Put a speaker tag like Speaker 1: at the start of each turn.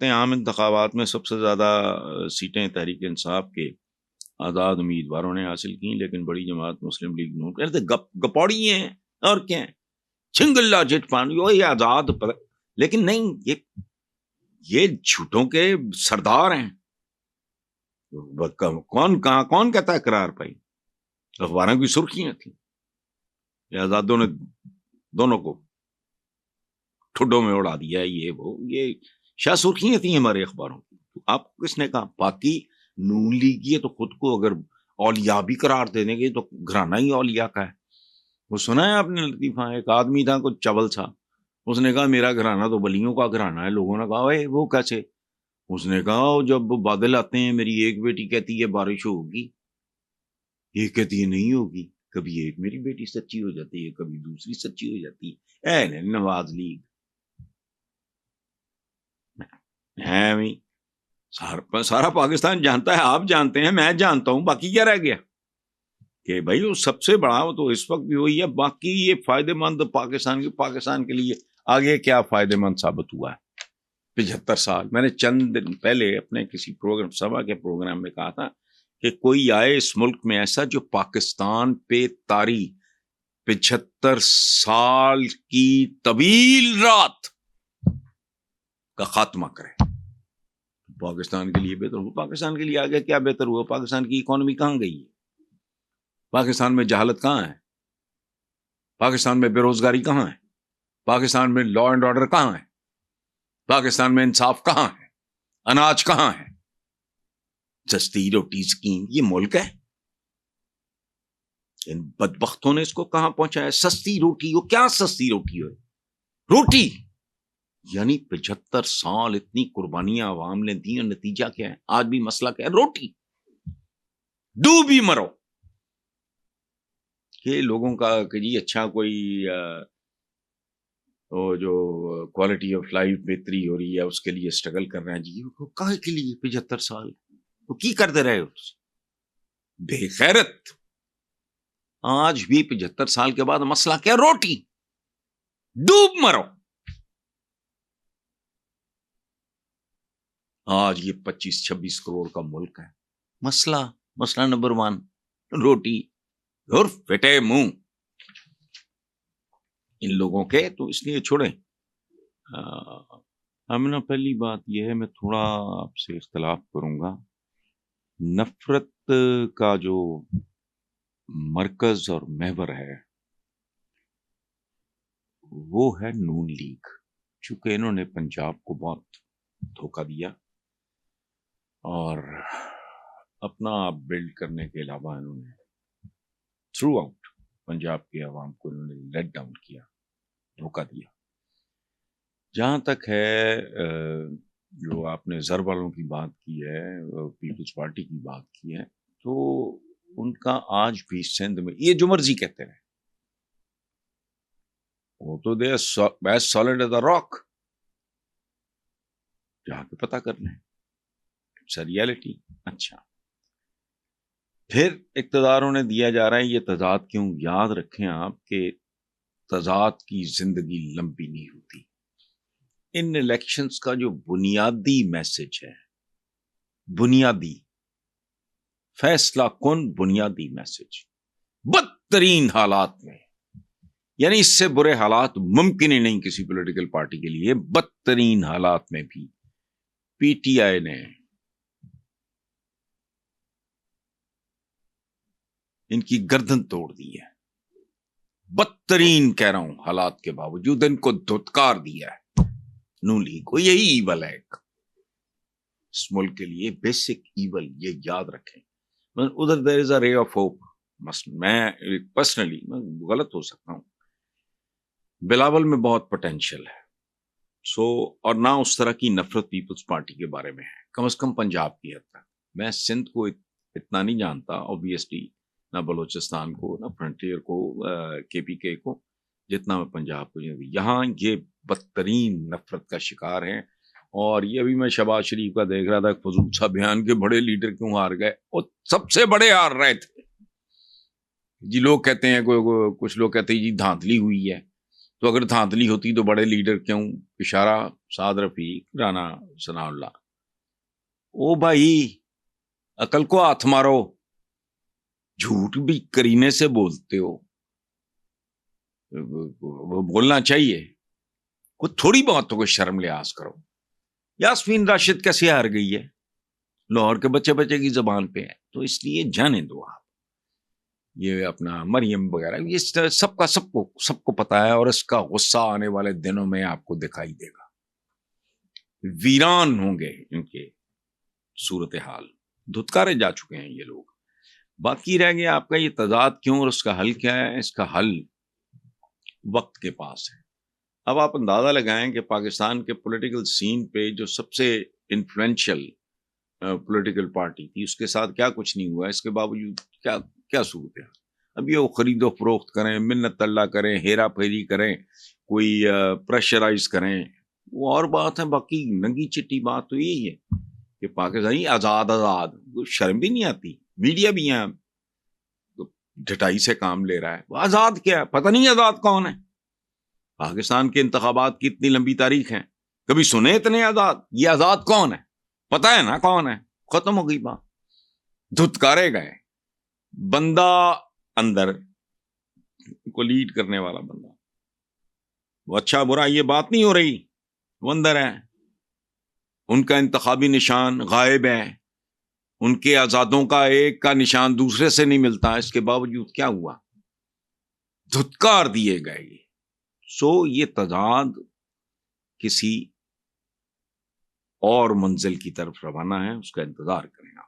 Speaker 1: عام انتخابات میں سب سے زیادہ سیٹیں تحریک انصاف کے آزاد امیدواروں نے حاصل کی، لیکن بڑی جماعت مسلم لیگ نون کہتے گپوڑی ہیں اور کیا ہیں، چھنگلا جٹ پانی وہ یہ آزاد لیکن نہیں، یہ جھوٹوں کے سردار ہیں۔ کون کہتا ہے قرار پائی؟ اخباروں کی سرخیاں تھیں، یہ آزادوں نے دونوں کو ٹھڈوں میں اڑا دیا، یہ شاہ سرخیاں تھیں ہمارے اخباروں کی۔ آپ کو کس نے کہا؟ باقی نون لیگ یہ تو خود کو اگر اولیاء بھی قرار دے دیں گے تو گھرانہ ہی اولیاء کا ہے۔ وہ سنا ہے آپ نے لطیفہ؟ ایک آدمی تھا کچھ چول سا، اس نے کہا میرا گھرانہ تو ولیوں کا گھرانہ ہے۔ لوگوں نے کہا وہ کیسے؟ اس نے کہا جب بادل آتے ہیں میری ایک بیٹی کہتی ہے بارش ہوگی، ایک کہتی ہے نہیں ہوگی، کبھی ایک میری بیٹی سچی ہو جاتی ہے، کبھی دوسری سچی ہو جاتی ہے۔ اے نواز لیگ ہے، سارا پاکستان جانتا ہے، آپ جانتے ہیں، میں جانتا ہوں، باقی کیا رہ گیا؟ کہ بھائی وہ سب سے بڑا وہ تو اس وقت بھی وہی ہے، باقی یہ فائدہ مند پاکستان کے لیے آگے کیا فائدہ مند ثابت ہوا ہے 75 سال؟ میں نے چند دن پہلے اپنے کسی پروگرام سبا کے پروگرام میں کہا تھا کہ کوئی آئے اس ملک میں ایسا جو پاکستان پہ طاری 75 سال کی طویل رات کا خاتمہ کرے، پاکستان کے لیے بہتر ہو۔ پاکستان کے لیے آگے کیا بہتر ہوا؟ پاکستان کی اکانومی کہاں گئی ہے؟ پاکستان میں جہالت کہاں ہے؟ پاکستان میں بے روزگاری کہاں ہے؟ پاکستان میں لا اینڈ آرڈر کہاں ہے؟ پاکستان میں انصاف کہاں ہے؟ اناج کہاں ہے؟ سستی روٹی اسکیم یہ ملک ہے، ان بدبختوں نے اس کو کہاں پہنچایا؟ سستی روٹی، وہ کیا سستی روٹی ہے؟ روٹی یعنی 75 سال اتنی قربانیاں عوام نے دی، اور نتیجہ کیا ہے؟ آج بھی مسئلہ کیا ہے؟ روٹی، ڈوبی مرو۔ کہ لوگوں کا کہ جی اچھا کوئی جو کوالٹی آف لائف بہتری ہو رہی ہے اس کے لیے اسٹرگل کر رہے ہیں، جی کہے کے لیے 75 سال تو کی کرتے رہے؟ بے غیرت۔ آج بھی 75 سال کے بعد مسئلہ کیا؟ روٹی، ڈوب مرو۔ آج یہ 25-26 کروڑ کا ملک ہے، مسئلہ نمبر 1 روٹی اور فٹے منہ ان لوگوں کے۔ تو اس لیے چھوڑیں۔ ہم پہلی بات یہ ہے، میں تھوڑا آپ سے اختلاف کروں گا۔ نفرت کا جو مرکز اور محور ہے وہ ہے نون لیگ، چونکہ انہوں نے پنجاب کو بہت دھوکہ دیا اور اپنا آپ بلڈ کرنے کے علاوہ انہوں نے تھرو آؤٹ پنجاب کے عوام کو انہوں نے لیٹ ڈاؤن کیا، دھوکہ دیا۔ جہاں تک ہے جو آپ نے زر والوں کی بات کی ہے، پیپلز پارٹی کی بات کی ہے، تو ان کا آج بھی سندھ میں یہ جو مرضی کہتے رہے، وہ تو they as solid as a rock, جہاں پہ پتہ کرنا ہے اٹس اے ریئلٹی۔ اچھا، پھر اقتداروں نے دیا جا رہا ہے یہ تضاد کیوں؟ یاد رکھیں آپ کہ تضاد کی زندگی لمبی نہیں ہوتی۔ ان الیکشنز کا جو بنیادی میسج ہے، بنیادی فیصلہ کن بنیادی میسج، بدترین حالات میں، یعنی اس سے برے حالات ممکن ہی نہیں کسی پولیٹیکل پارٹی کے لیے، بدترین حالات میں بھی پی ٹی آئی نے ان کی گردن توڑ دی ہے، بدترین کہہ رہا ہوں حالات کے باوجود ان کو دھتکار دیا ہے نون لیگ کو۔ یہی ایول ہے اس ملک کے لیے، بیسک ایول، یہ یاد رکھیں۔ ادھر دیر از اے رے آف ہوپ۔ میں پرسنلی میں غلط ہو سکتا ہوں، بلاول میں بہت پوٹینشیل ہے، اور نہ اس طرح کی نفرت پیپلز پارٹی کے بارے میں ہے، کم از کم پنجاب کی حد تک۔ میں سندھ کو اتنا نہیں جانتا اوبیسلی، نہ بلوچستان کو، نہ فرنٹیئر کو، کے پی کے کو، جتنا میں پنجاب کو جانتا۔ یہاں یہ بدترین نفرت کا شکار ہیں، اور یہ ابھی میں شہباز شریف کا دیکھ رہا تھا، فضول سا بیان کے بڑے لیڈر کیوں ہار گئے؟ وہ سب سے بڑے ہار رہے تھے جی۔ لوگ کہتے ہیں کچھ لوگ کہتے ہیں جی دھاندلی ہوئی ہے، تو اگر دھاندلی ہوتی تو بڑے لیڈر کیوں؟ اشارہ سعد رفیق، رانا ثناء اللہ، او بھائی عقل کو ہاتھ مارو، جھوٹ بھی کرینے سے بولتے ہو، وہ بولنا چاہیے، کوئی تھوڑی بہت تو کوئی شرم لحاظ کرو۔ یاسمین راشد کیسے ہار گئی ہے؟ لاہور کے بچے بچے کی زبان پہ ہے، تو اس لیے جانے دو آپ۔ یہ اپنا مریم وغیرہ یہ سب کا سب کو پتا ہے، اور اس کا غصہ آنے والے دنوں میں آپ کو دکھائی دے گا، ویران ہوں گے ان کے صورتحال، دھتکارے جا چکے ہیں یہ لوگ۔ باقی رہ گیا آپ کا یہ تضاد کیوں اور اس کا حل کیا ہے؟ اس کا حل وقت کے پاس ہے۔ اب آپ اندازہ لگائیں کہ پاکستان کے پولیٹیکل سین پہ جو سب سے انفلوئنشل پولیٹیکل پارٹی تھی، اس کے ساتھ کیا کچھ نہیں ہوا، اس کے باوجود کیا صورت ہے؟ اب یہ وہ خرید و فروخت کریں، منت اللہ کریں، ہیرا پھیری کریں، کوئی پریشرائز کریں، وہ اور بات ہے۔ باقی ننگی چٹی بات تو یہی ہے کہ پاکستانی آزاد، شرم بھی نہیں آتی، میڈیا بھی یہاں ڈھٹائی سے کام لے رہا ہے۔ وہ آزاد کیا ہے؟ پتہ نہیں آزاد کون ہے؟ پاکستان کے انتخابات کی اتنی لمبی تاریخ ہے، کبھی سنے اتنے آزاد؟ یہ آزاد کون ہے؟ پتہ ہے نا کون ہے، ختم ہو گئی بات۔ دھتکارے گئے بندہ اندر کو لیڈ کرنے والا بندہ، وہ اچھا برا یہ بات نہیں ہو رہی، وہ اندر ہے، ان کا انتخابی نشان غائب ہے، ان کے آزادوں کا ایک کا نشان دوسرے سے نہیں ملتا، اس کے باوجود کیا ہوا؟ دھتکار دیے گئے۔ یہ تضاد کسی اور منزل کی طرف روانہ ہے، اس کا انتظار کریں آپ۔